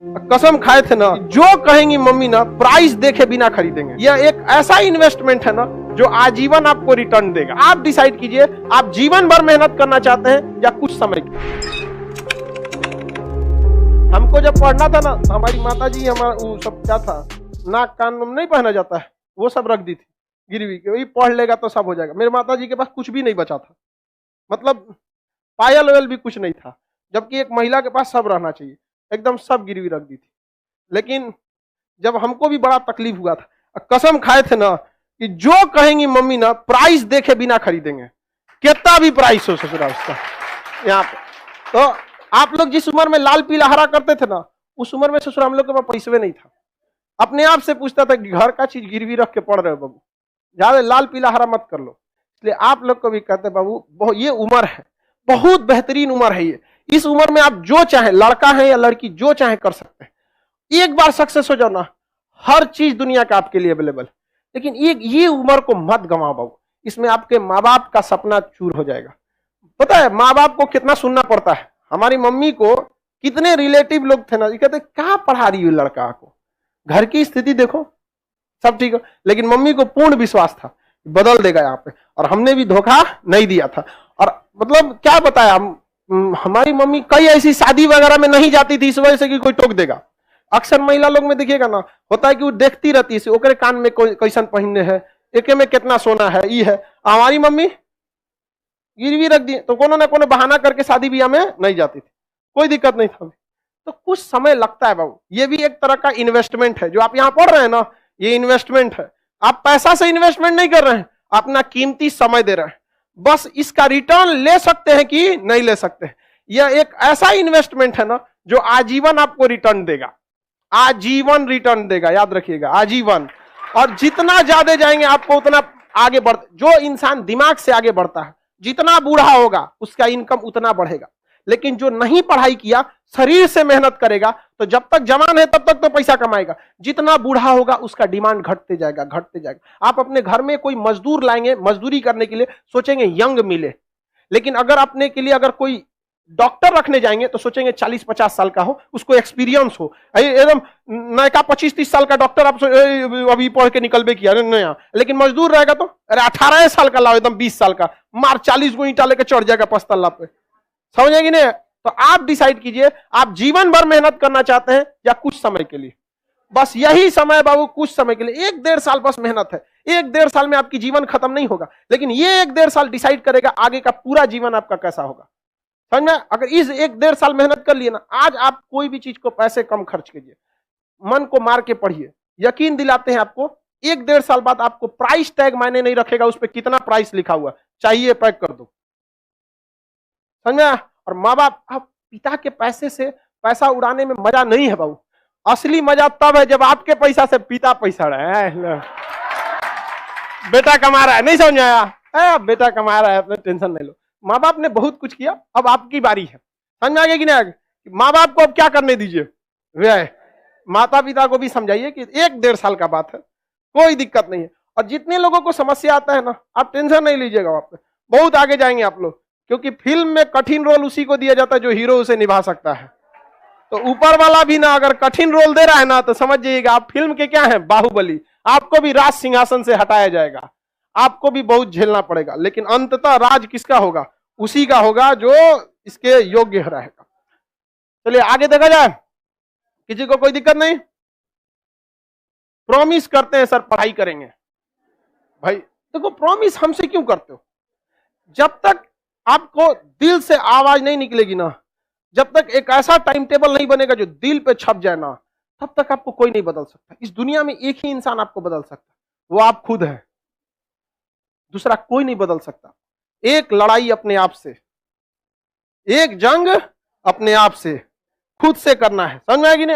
कसम खाए थे ना, जो कहेंगी मम्मी ना प्राइस देखे बिना खरीदेंगे। यह एक ऐसा इन्वेस्टमेंट है ना जो आजीवन आपको रिटर्न देगा। आप डिसाइड कीजिए, आप जीवन भर मेहनत करना चाहते हैं या कुछ समय की। हमको जब पढ़ना था ना, हमारी माता जी हमारा वो सब क्या था, नाक कान में नहीं पहना जाता है, वो सब रख दी थी गिरवी के, वही पढ़ लेगा तो सब हो जाएगा। मेरे माता जी के पास कुछ भी नहीं बचा था, मतलब पायल वायल भी कुछ नहीं था, जबकि एक महिला के पास सब रहना चाहिए, एकदम सब गिरवी रख दी थी। लेकिन जब हमको भी बड़ा तकलीफ हुआ था, कसम खाए थे ना कि जो कहेंगी मम्मी ना प्राइस देखे बिना खरीदेंगे, कितना भी प्राइस हो ससुरा उसका। यहाँ पे तो आप लोग जिस उम्र में लाल पीला हरा करते थे ना, उस उम्र में ससुर हम लोग के पास पैसे नहीं था। अपने आप से पूछता था कि घर का चीज गिरवी रख के पढ़ रहे हो बाबू, ज्यादा लाल पीला हरा मत कर लो। इसलिए आप लोग को भी कहते बाबू, ये उम्र है, बहुत बेहतरीन उम्र है ये। इस उम्र में आप जो चाहे, लड़का है या लड़की, जो चाहे कर सकते हैं। एक बार सक्सेस हो जाओ ना, हर चीज दुनिया का आपके लिए अवेलेबल। लेकिन ये उम्र को मत गंवाओ बाबू, इसमें आपके माँ बाप का सपना चूर हो जाएगा। पता है माँ बाप को कितना सुनना पड़ता है। हमारी मम्मी को कितने रिलेटिव लोग थे ना, ये कहते कहाँ पढ़ा रही हो लड़का को, घर की स्थिति देखो, सब ठीक हो। लेकिन मम्मी को पूर्ण विश्वास था बदल देगा यहाँ पे, और हमने भी धोखा नहीं दिया था। और मतलब क्या बताया, हमारी मम्मी कई ऐसी शादी वगैरह में नहीं जाती थी इस वजह से कि कोई टोक देगा। अक्सर महिला लोग में देखिएगा ना, होता है कि वो देखती रहती है, ओकरे कान में कैसन पहनने है, एके में कितना सोना है, ये है। हमारी मम्मी गिरवी रख दी तो कोनो ना कोनो बहाना करके शादी ब्याह में नहीं जाती थी, कोई दिक्कत नहीं था। तो कुछ समय लगता है बाबू, ये भी एक तरह का इन्वेस्टमेंट है। जो आप यहाँ पढ़ रहे हैं ना, ये इन्वेस्टमेंट है। आप पैसा से इन्वेस्टमेंट नहीं कर रहे हैं, अपना कीमती समय दे रहे हैं। बस इसका रिटर्न ले सकते हैं कि नहीं ले सकते। यह एक ऐसा इन्वेस्टमेंट है ना जो आजीवन आपको रिटर्न देगा, आजीवन रिटर्न देगा, याद रखिएगा, आजीवन। और जितना ज्यादा जाएंगे आपको उतना आगे बढ़, जो इंसान दिमाग से आगे बढ़ता है, जितना बूढ़ा होगा उसका इनकम उतना बढ़ेगा। लेकिन जो नहीं पढ़ाई किया, शरीर से मेहनत करेगा, तो जब तक जवान है तब तक तो पैसा कमाएगा, जितना बूढ़ा होगा उसका डिमांड घटते जाएगा, घटते जाएगा। आप अपने घर में कोई मजदूर लाएंगे, मजदूरी करने के लिए सोचेंगे यंग मिले, लेकिन अगर अपने के लिए अगर कोई डॉक्टर रखने जाएंगे तो सोचेंगे 40-50 साल का हो, उसको एक्सपीरियंस हो। एकदम नया 25-30 साल का डॉक्टर आप अभी पढ़ के निकलबे किया नया, लेकिन मजदूर रहेगा तो अरे 18 साल का लाओ, एकदम 20 साल का, मार 40 गो ईंटा लेके चढ़ जाएगा 5 तल्ला पे। समझेगी नहीं? तो आप डिसाइड कीजिए, आप जीवन भर मेहनत करना चाहते हैं या कुछ समय के लिए। बस यही समय बाबू, कुछ समय के लिए, 1-1.5 साल बस मेहनत है। 1-1.5 साल में आपकी जीवन खत्म नहीं होगा, लेकिन ये 1-1.5 साल डिसाइड करेगा आगे का पूरा जीवन आपका कैसा होगा। समझ में? अगर इस 1-1.5 साल मेहनत कर लिए ना, आज आप कोई भी चीज को पैसे कम खर्च कीजिए, मन को मार के पढ़िए, यकीन दिलाते हैं आपको 1-1.5 साल बाद आपको प्राइस टैग मायने नहीं रखेगा, उस पर कितना प्राइस लिखा हुआ, चाहिए पैक कर दो। समझ में? और माँ बाप, आप पिता के पैसे से पैसा उड़ाने में मजा नहीं है बाबू। असली मजा तब है जब आपके पैसा से पिता पैसा रहा है, बेटा कमा रहा है, नहीं समझ आया, बेटा कमा रहा है, अपने टेंशन नहीं लो। माँ बाप ने बहुत कुछ किया, अब आपकी बारी है। समझ में आ गया कि नहीं? माँ बाप को अब क्या करने दीजिए, वे माता पिता को भी समझाइए कि 1-1.5 साल का बात है, कोई दिक्कत नहीं है। और जितने लोगों को समस्या आता है ना, आप टेंशन नहीं लीजिएगा, आप बहुत आगे जाएंगे आप लोग, क्योंकि फिल्म में कठिन रोल उसी को दिया जाता है जो हीरो उसे निभा सकता है। तो ऊपर वाला भी ना अगर कठिन रोल दे रहा है ना, तो समझ जाइएगा आप फिल्म के क्या है, बाहुबली। आपको भी राज सिंहासन से हटाया जाएगा, आपको भी बहुत झेलना पड़ेगा, लेकिन अंततः राज किसका होगा? उसी का होगा जो इसके योग्य रहेगा। चलिए आगे देखा जाए, किसी को कोई दिक्कत नहीं? प्रॉमिस करते हैं सर पढ़ाई करेंगे, भाई देखो प्रॉमिस हमसे क्यों करते हो? जब तक आपको दिल से आवाज नहीं निकलेगी ना, जब तक एक ऐसा टाइम टेबल नहीं बनेगा जो दिल पे छप जाए ना, तब तक आपको कोई नहीं बदल सकता। इस दुनिया में एक ही इंसान आपको बदल सकता है, वो आप खुद हैं, दूसरा कोई नहीं बदल सकता। एक लड़ाई अपने आप से, एक जंग अपने आप से, खुद से करना है। समझ में आएगी ना?